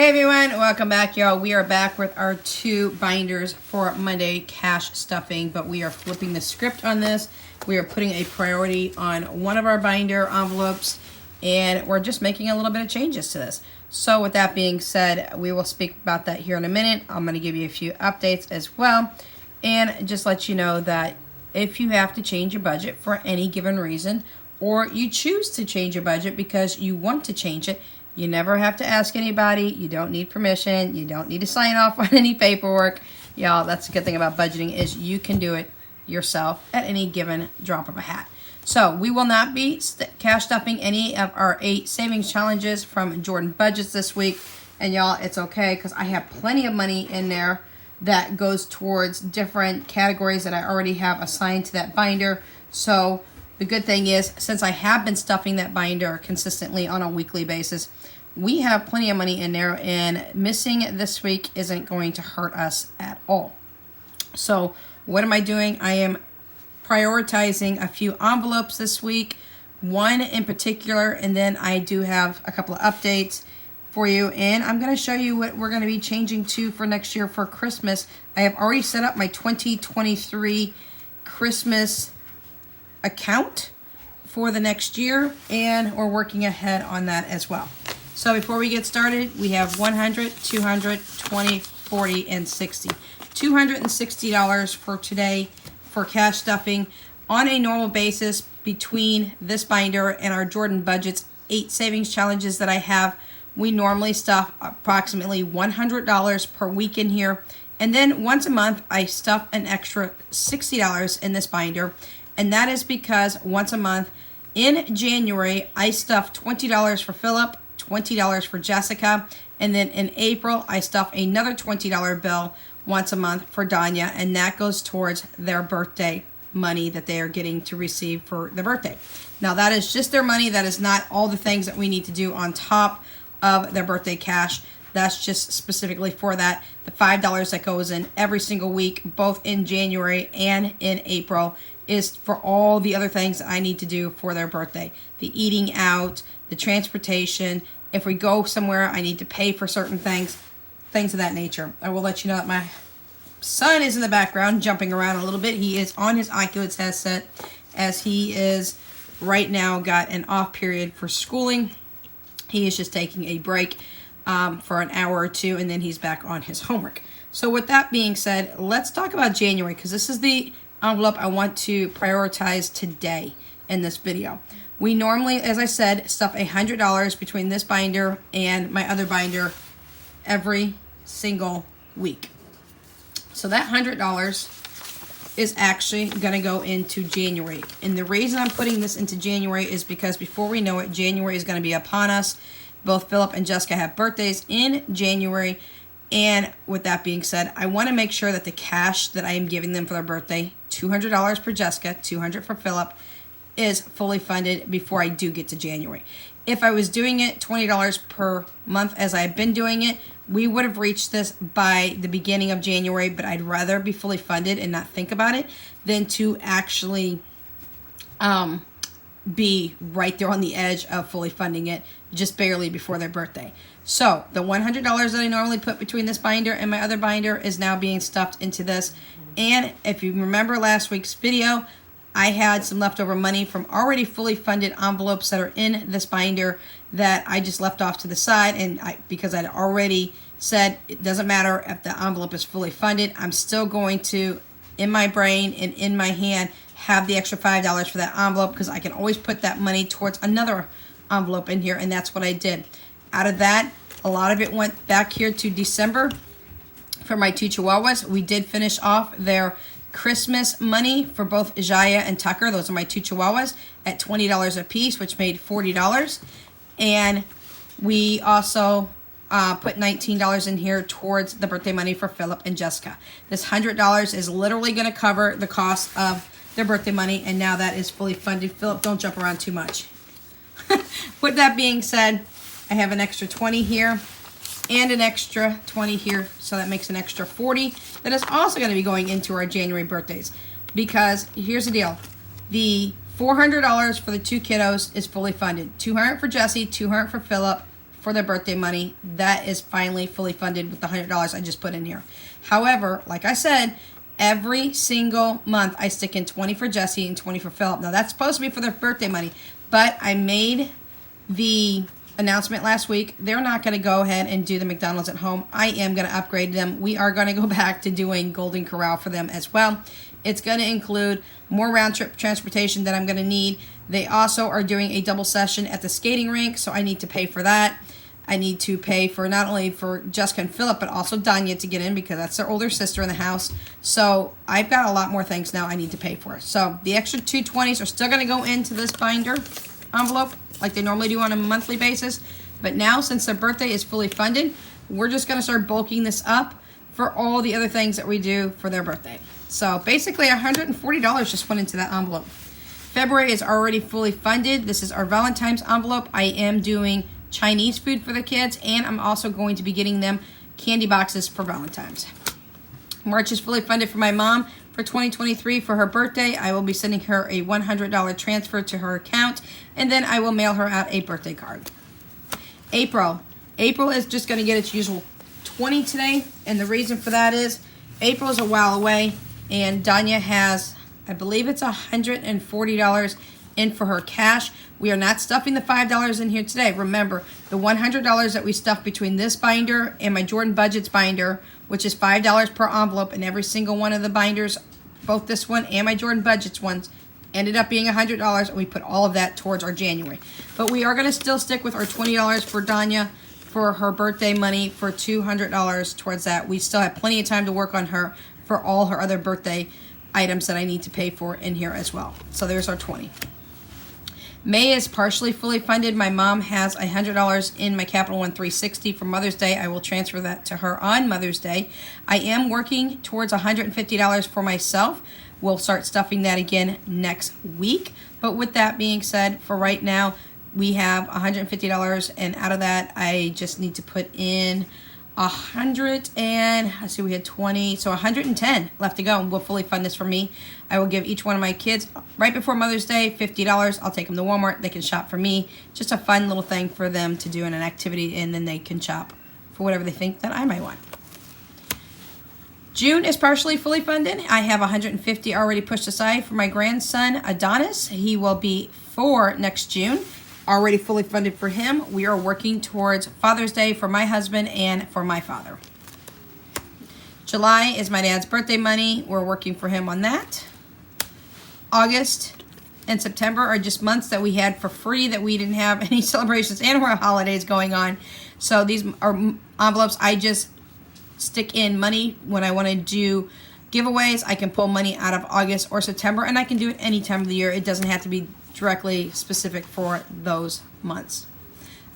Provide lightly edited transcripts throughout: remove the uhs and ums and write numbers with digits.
Hey everyone, welcome back, y'all. We are back with our 2 binders for Monday cash stuffing, but we are flipping the script on this. We are putting a priority on one of our binder envelopes, and we're just making a little bit of changes to this. So with that being said, we will speak about that here in a minute. I'm going to give you a few updates as well, and just let you know that if you have to change your budget for any given reason, or you choose to change your budget because you want to change it, you never have to ask anybody. You don't need permission. You don't need to sign off on any paperwork. Y'all, that's the good thing about budgeting is you can do it yourself at any given drop of a hat. So we will not be cash stuffing any of our 8 savings challenges from Jordan Budgets this week. And y'all, it's okay because I have plenty of money in there that goes towards different categories that I already have assigned to that binder. So the good thing is, since I have been stuffing that binder consistently on a weekly basis, we have plenty of money in there, and missing this week isn't going to hurt us at all. So what am I doing? I am prioritizing a few envelopes this week, one in particular, and then I do have a couple of updates for you, and I'm going to show you what we're going to be changing to for next year for Christmas. I have already set up my 2023 Christmas account for the next year, and we're working ahead on that as well. So before we get started, we have 100, 200, 20, 40, and 60. $260 for today for cash stuffing on a normal basis between this binder and our Jordan Budgets 8 savings challenges that I have. We normally stuff approximately $100 per week in here, and then once a month I stuff an extra $60 in this binder. And that is because once a month in January, I stuff $20 for Philip, $20 for Jessica, and then in April, I stuff another $20 bill once a month for Danya, and that goes towards their birthday money that they are getting to receive for their birthday. Now, that is just their money. That is not all the things that we need to do on top of their birthday cash. That's just specifically for that. The $5 that goes in every single week, both in January and in April, is for all the other things I need to do for their birthday. The eating out, the transportation. If we go somewhere, I need to pay for certain things of that nature. I will let you know that my son is in the background jumping around a little bit. He is on his Oculus headset as he is right now got an off period for schooling. He is just taking a break for an hour or two, and then he's back on his homework. So with that being said, let's talk about January, because this is the envelope I want to prioritize today in this video. We normally, as I said, stuff $100 between this binder and my other binder every single week. So that $100 is actually going to go into January. And the reason I'm putting this into January is because before we know it, January is going to be upon us. Both Philip and Jessica have birthdays in January. And with that being said, I want to make sure that the cash that I am giving them for their birthday, $200 for Jessica, $200 for Philip, is fully funded before I do get to January. If I was doing it $20 per month as I've been doing it, we would have reached this by the beginning of January, but I'd rather be fully funded and not think about it than to actually be right there on the edge of fully funding it just barely before their birthday. So the $100 that I normally put between this binder and my other binder is now being stuffed into this. And if you remember last week's video, I had some leftover money from already fully funded envelopes that are in this binder that I just left off to the side. And because I'd already said it doesn't matter if the envelope is fully funded, I'm still going to, in my brain and in my hand, have the extra $5 for that envelope, because I can always put that money towards another envelope in here, and that's what I did. Out of that, a lot of it went back here to December for my 2 Chihuahuas. We did finish off their Christmas money for both Jaya and Tucker. Those are my 2 Chihuahuas at $20 a piece, which made $40. And we also put $19 in here towards the birthday money for Philip and Jessica. This $100 is literally going to cover the cost of their birthday money, and now that is fully funded. Philip, don't jump around too much. With that being said, I have an extra 20 here and an extra 20 here, so that makes an extra 40 that is also going to be going into our January birthdays. Because here's the deal, the $400 for the 2 kiddos is fully funded. $200 for Jesse, $200 for Philip, for their birthday money. That is finally fully funded with the $100 I just put in here. However, like I said, every single month I stick in 20 for Jesse and 20 for Philip. Now that's supposed to be for their birthday money, but I made the announcement last week. They're not going to go ahead and do the McDonald's at home. I am going to upgrade them. We are going to go back to doing Golden Corral for them as well. It's going to include more round trip transportation that I'm going to need. They also are doing a double session at the skating rink, so I need to pay for that. I need to pay for not only for Jessica and Philip, but also Danya to get in because that's their older sister in the house. So I've got a lot more things now I need to pay for. So the extra 220s are still going to go into this binder envelope like they normally do on a monthly basis. But now, since their birthday is fully funded, we're just going to start bulking this up for all the other things that we do for their birthday. So basically $140 just went into that envelope. February is already fully funded. This is our Valentine's envelope. I am doing Chinese food for the kids, and I'm also going to be getting them candy boxes for Valentine's. March is fully funded for my mom for 2023 for her birthday. I will be sending her a $100 transfer to her account, and then I will mail her out a birthday card. April is just going to get its usual 20 today, and the reason for that is April is a while away, and Danya has, I believe it's $140 in for her cash. We are not stuffing the $5 in here today. Remember, the $100 that we stuffed between this binder and my Jordan Budgets binder, which is $5 per envelope, and every single one of the binders, both this one and my Jordan Budgets ones, ended up being $100, and we put all of that towards our January. But we are going to still stick with our $20 for Danya for her birthday money, for $200 towards that. We still have plenty of time to work on her for all her other birthday items that I need to pay for in here as well. So there's our 20. May is partially fully funded. My mom has $100 in my Capital One 360 for Mother's Day. I will transfer that to her on Mother's Day. I am working towards $150 for myself. We'll start stuffing that again next week. But with that being said, for right now, we have $150, and out of that, I just need to put in 100 and I see we had 20, so 110 left to go, and we'll fully fund this for me. I will give each one of my kids right before Mother's Day $50. I'll take them to Walmart. They can shop for me. Just a fun little thing for them to do in an activity, and then they can shop for whatever they think that I might want. June is partially fully funded. I have 150 already pushed aside for my grandson Adonis. He will be 4 next June. Already fully funded for him. We are working towards Father's Day for my husband and for my father. July is my dad's birthday money. We're working for him on that. August and September are just months that we had for free, that we didn't have any celebrations and or holidays going on. So these are envelopes I just stick in money when I want to do giveaways. I can pull money out of August or September, and I can do it any time of the year. It doesn't have to be directly specific for those months.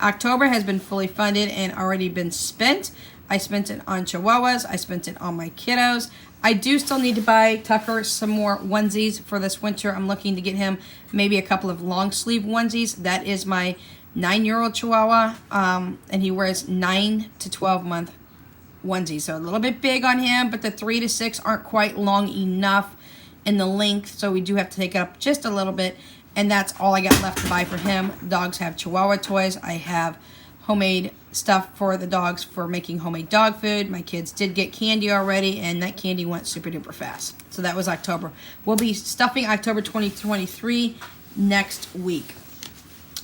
October has been fully funded and already been spent. I spent it on Chihuahuas. I spent it on my kiddos. I do still need to buy Tucker some more onesies for this winter. I'm looking to get him maybe a couple of long sleeve onesies. That is my 9-year-old Chihuahua, and he wears 9 to 12 month onesies. So a little bit big on him, but the 3 to 6 aren't quite long enough in the length, so we do have to take it up just a little bit. And that's all I got left to buy for him. Dogs have Chihuahua toys. I have homemade stuff for the dogs for making homemade dog food. My kids did get candy already, and that candy went super duper fast. So that was October. We'll be stuffing October 2023 next week.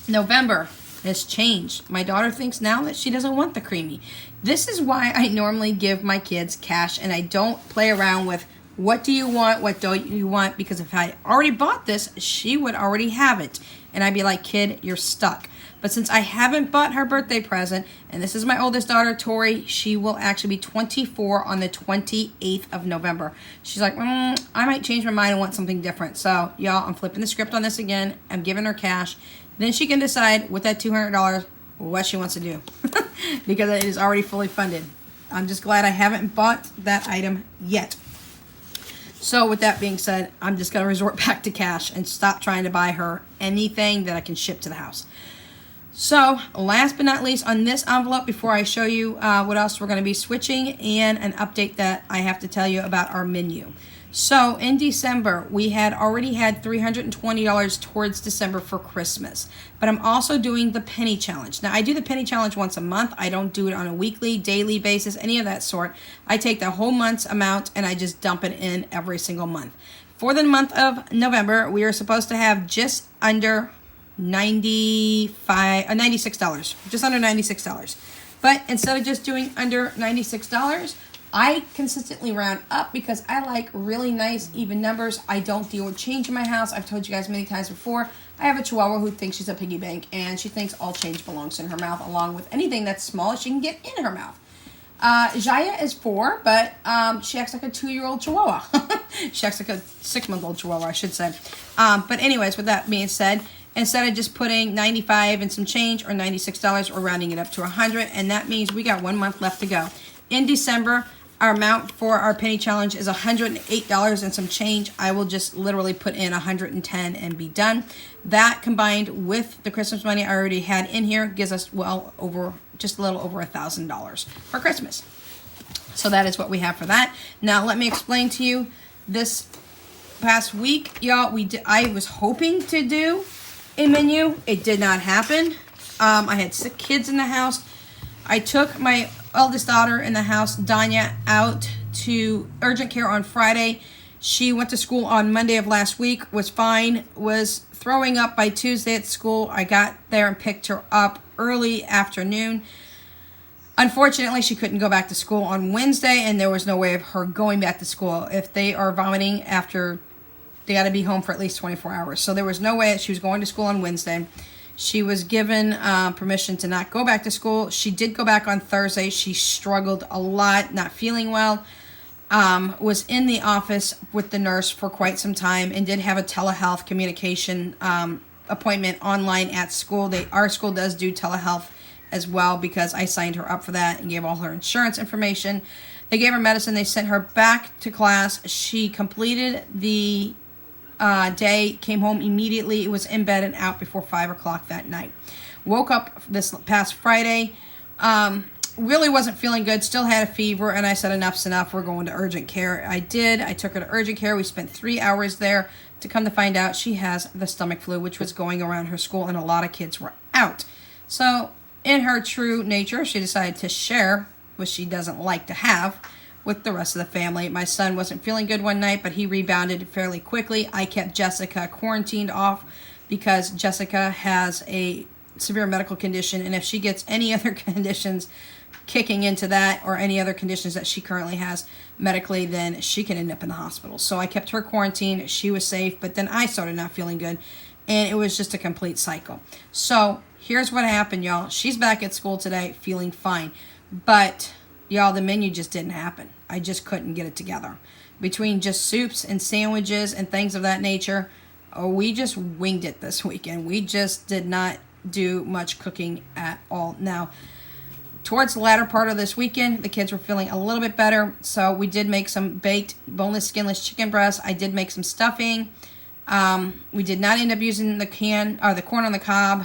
November has changed. My daughter thinks now that she doesn't want the creamy. This is why I normally give my kids cash, and I don't play around with what do you want, what don't you want, because if I already bought this, she would already have it. And I'd be like, kid, you're stuck. But since I haven't bought her birthday present, and this is my oldest daughter, Tori, she will actually be 24 on the 28th of November. She's like, I might change my mind and want something different. So, y'all, I'm flipping the script on this again. I'm giving her cash. Then she can decide with that $200 what she wants to do because it is already fully funded. I'm just glad I haven't bought that item yet. So with that being said, I'm just going to resort back to cash and stop trying to buy her anything that I can ship to the house. So last but not least on this envelope, before I show you what else we're going to be switching, and an update that I have to tell you about our menu. So in December, we had already had $320 towards December for Christmas. But I'm also doing the penny challenge. Now, I do the penny challenge once a month. I don't do it on a weekly, daily basis, any of that sort. I take the whole month's amount and I just dump it in every single month. For the month of November, we are supposed to have just under $96, just under $96. But instead of just doing under $96, I consistently round up because I like really nice, even numbers. I don't deal with change in my house. I've told you guys many times before. I have a Chihuahua who thinks she's a piggy bank, and she thinks all change belongs in her mouth, along with anything that's small she can get in her mouth. Jaya is 4, but she acts like a 2-year-old Chihuahua. She acts like a 6-month-old Chihuahua, I should say. But anyways, with that being said, instead of just putting $95 and some change or $96, we're rounding it up to $100, and that means we got 1 month left to go. In December, our amount for our penny challenge is $108 and some change. I will just literally put in $110 and be done. That combined with the Christmas money I already had in here gives us just a little over $1,000 for Christmas. So that is what we have for that. Now let me explain to you this past week, y'all. I was hoping to do a menu. It did not happen. I had sick kids in the house. I took my eldest daughter in the house, Danya, out to urgent care on Friday. She went to school on Monday of last week, was fine, was throwing up by Tuesday at school. I got there and picked her up early afternoon. Unfortunately, she couldn't go back to school on Wednesday, and there was no way of her going back to school. If they are vomiting after, they got to be home for at least 24 hours. So there was no way that she was going to school on Wednesday. She was given permission to not go back to school. She did go back on Thursday. She struggled a lot, not feeling well. Was in the office with the nurse for quite some time and did have a telehealth communication appointment online at school. Our school does do telehealth as well because I signed her up for that and gave all her insurance information. They gave her medicine. They sent her back to class. She completed the day, came home immediately. It was in bed and out before 5 o'clock that night. Woke up this past Friday, really wasn't feeling good, still had a fever, and I said enough's enough, we're going to urgent care. I did. I took her to urgent care. We spent 3 hours there to come to find out she has the stomach flu, which was going around her school, and a lot of kids were out. So in her true nature, she decided to share what she doesn't like to have with the rest of the family. My son wasn't feeling good one night, but he rebounded fairly quickly. I kept Jessica quarantined off because Jessica has a severe medical condition, and if she gets any other conditions kicking into that or any other conditions that she currently has medically, then she can end up in the hospital. So I kept her quarantined. She was safe, but then I started not feeling good, and it was just a complete cycle. So here's what happened, y'all. She's back at school today feeling fine, but y'all, the menu just didn't happen. I just couldn't get it together. Between just soups and sandwiches and things of that nature, we just winged it this weekend. We just did not do much cooking at all. Now, towards the latter part of this weekend, the kids were feeling a little bit better, so we did make some baked boneless, skinless chicken breasts. I did make some stuffing. We did not end up using the corn on the cob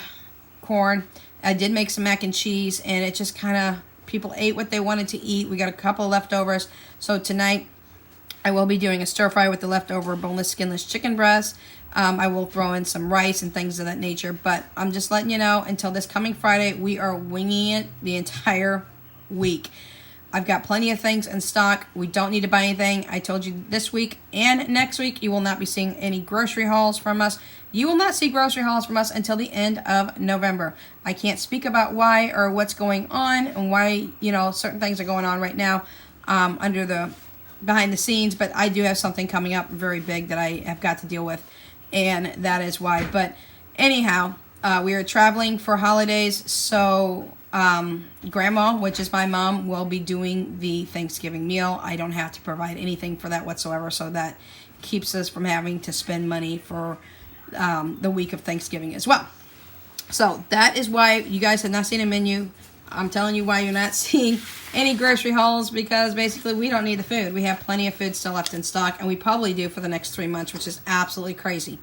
corn. I did make some mac and cheese, and it just kind of, people ate what they wanted to eat. We got a couple of leftovers. So tonight, I will be doing a stir fry with the leftover boneless, skinless chicken breast. I will throw in some rice and things of that nature. But I'm just letting you know, until this coming Friday, we are winging it the entire week. I've got plenty of things in stock. We don't need to buy anything. I told you this week and next week, you will not be seeing any grocery hauls from us. You will not see grocery hauls from us until the end of November. I can't speak about why or what's going on and why, certain things are going on right now under the behind the scenes, but I do have something coming up very big that I have got to deal with, and that is why. But anyhow, we are traveling for holidays, so Grandma, which is my mom, will be doing the Thanksgiving meal. I don't have to provide anything for that whatsoever, so that keeps us from having to spend money for the week of Thanksgiving as well. So that is why you guys have not seen a menu. I'm telling you why you're not seeing any grocery hauls, because basically we don't need the food. We have plenty of food still left in stock, and we probably do for the next 3 months, which is absolutely crazy.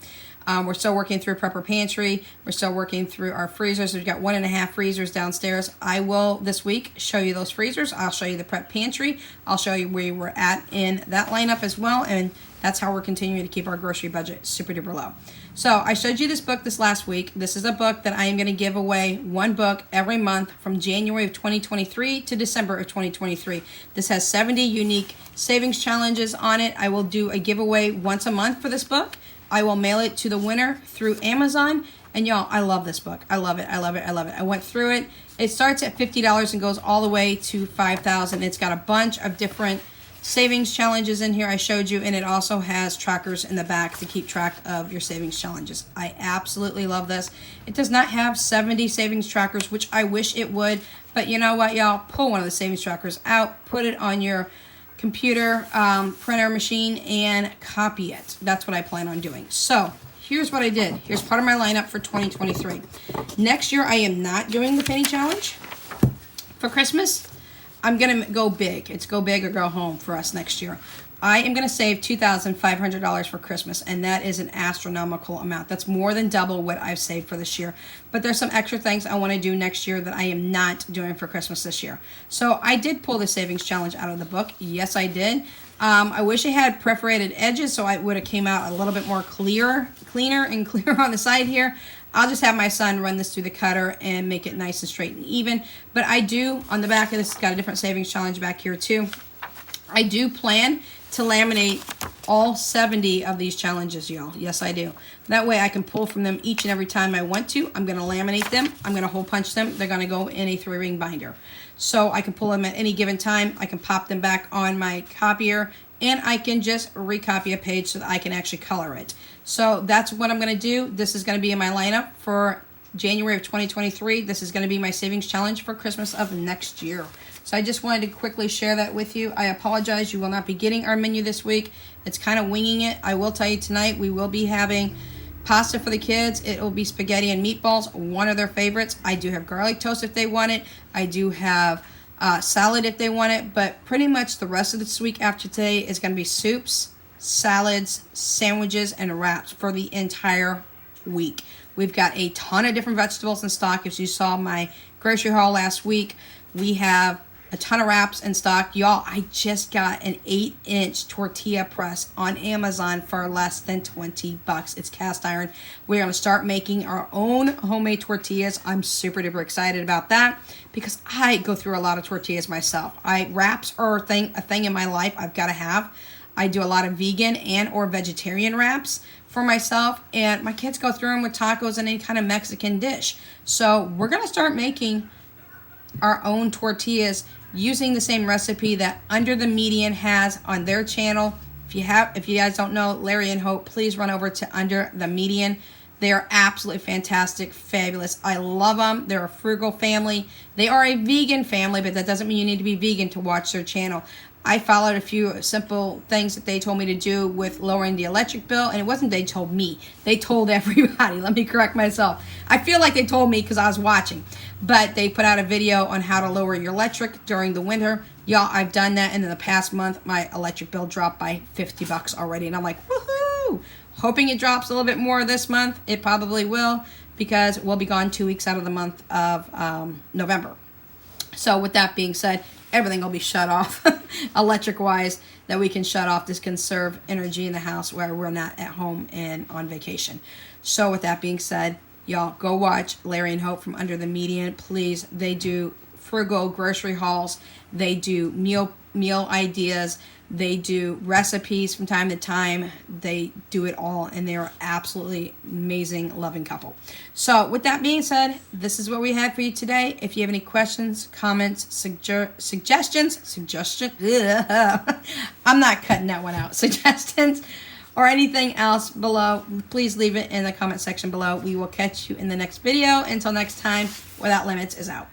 We're still working through Prepper Pantry. We're still working through our freezers. We've got 1.5 freezers downstairs. I will this week show you those freezers. I'll show you the Prep Pantry. I'll show you where we're at in that lineup as well, and That's how we're continuing to keep our grocery budget super duper low. So I showed you this book this last week. This is a book that I am going to give away, one book every month from January of 2023 to December of 2023. This has 70 unique savings challenges on it. I will do a giveaway once a month for this book. I will mail it to the winner through Amazon. And y'all, I love this book. I love it. I love it. I love it. I went through it. It starts at $50 and goes all the way to $5,000. It's got a bunch of different savings challenges in here I showed you, and it also has trackers in the back to keep track of your savings challenges. I absolutely love this. It does not have 70 savings trackers, which I wish it would, but you know what, y'all? Pull one of the savings trackers out, put it on your computer, printer machine, and copy it. That's what I plan on doing. So here's what I did. Here's part of my lineup for 2023. Next year, I am not doing the penny challenge for Christmas. I'm going to go big. It's go big or go home for us next year. I am going to save $2,500 for Christmas, and that is an astronomical amount. That's more than double what I've saved for this year. But there's some extra things I want to do next year that I am not doing for Christmas this year. So I did pull the savings challenge out of the book. Yes, I did. I wish it had perforated edges so it would have came out a little bit more cleaner and clearer on the side here. I'll just have my son run this through the cutter and make it nice and straight and even. But I do, on the back of this, got a different savings challenge back here too. I do plan to laminate all 70 of these challenges, y'all. Yes, I do. That way I can pull from them each and every time I want to. I'm going to laminate them. I'm going to hole punch them. They're going to go in a 3-ring binder. So I can pull them at any given time. I can pop them back on my copier, and I can just recopy a page so that I can actually color it. So that's what I'm going to do. This is going to be in my lineup for January of 2023. This is going to be my savings challenge for Christmas of next year. So I just wanted to quickly share that with you. I apologize. You will not be getting our menu this week. It's kind of winging it. I will tell you tonight we will be having pasta for the kids. It will be spaghetti and meatballs, one of their favorites. I do have garlic toast if they want it. I do have salad if they want it. But pretty much the rest of this week after today is going to be soups, salads, sandwiches, and wraps for the entire week. We've got a ton of different vegetables in stock. If you saw my grocery haul last week, we have a ton of wraps in stock. Y'all, I just got an 8-inch tortilla press on Amazon for less than $20. It's cast iron. We're going to start making our own homemade tortillas. I'm super duper excited about that because I go through a lot of tortillas myself. Wraps are a thing in my life I've got to have. I do a lot of vegan and or vegetarian wraps for myself, and my kids go through them with tacos and any kind of Mexican dish. So we're going to start making our own tortillas using the same recipe that Under the Median has on their channel. If you guys don't know Larry and Hope, please run over to Under the Median. They are absolutely fantastic, fabulous. I love them. They're a frugal family. They are a vegan family, but that doesn't mean you need to be vegan to watch their channel. I followed a few simple things that they told me to do with lowering the electric bill, and it wasn't they told me. They told everybody. Let me correct myself. I feel like they told me because I was watching, but they put out a video on how to lower your electric during the winter. Y'all, I've done that, and in the past month, my electric bill dropped by $50 already, and I'm like, woohoo! Hoping it drops a little bit more this month. It probably will because we'll be gone 2 weeks out of the month of November. So with that being said, everything will be shut off electric wise that we can shut off to conserve energy in the house where we're not at home and on vacation. So with that being said, y'all go watch Larry and Hope from Under the Median. Please, they do frugal grocery hauls. They do meal ideas. They do recipes from time to time. They do it all, and they're absolutely amazing, loving couple. So with that being said, this is what we had for you today. If you have any questions, comments, suggestions, I'm not cutting that one out, suggestions, or anything else below, please leave it in the comment section below. We will catch you in the next video. Until next time, Without Limits is out.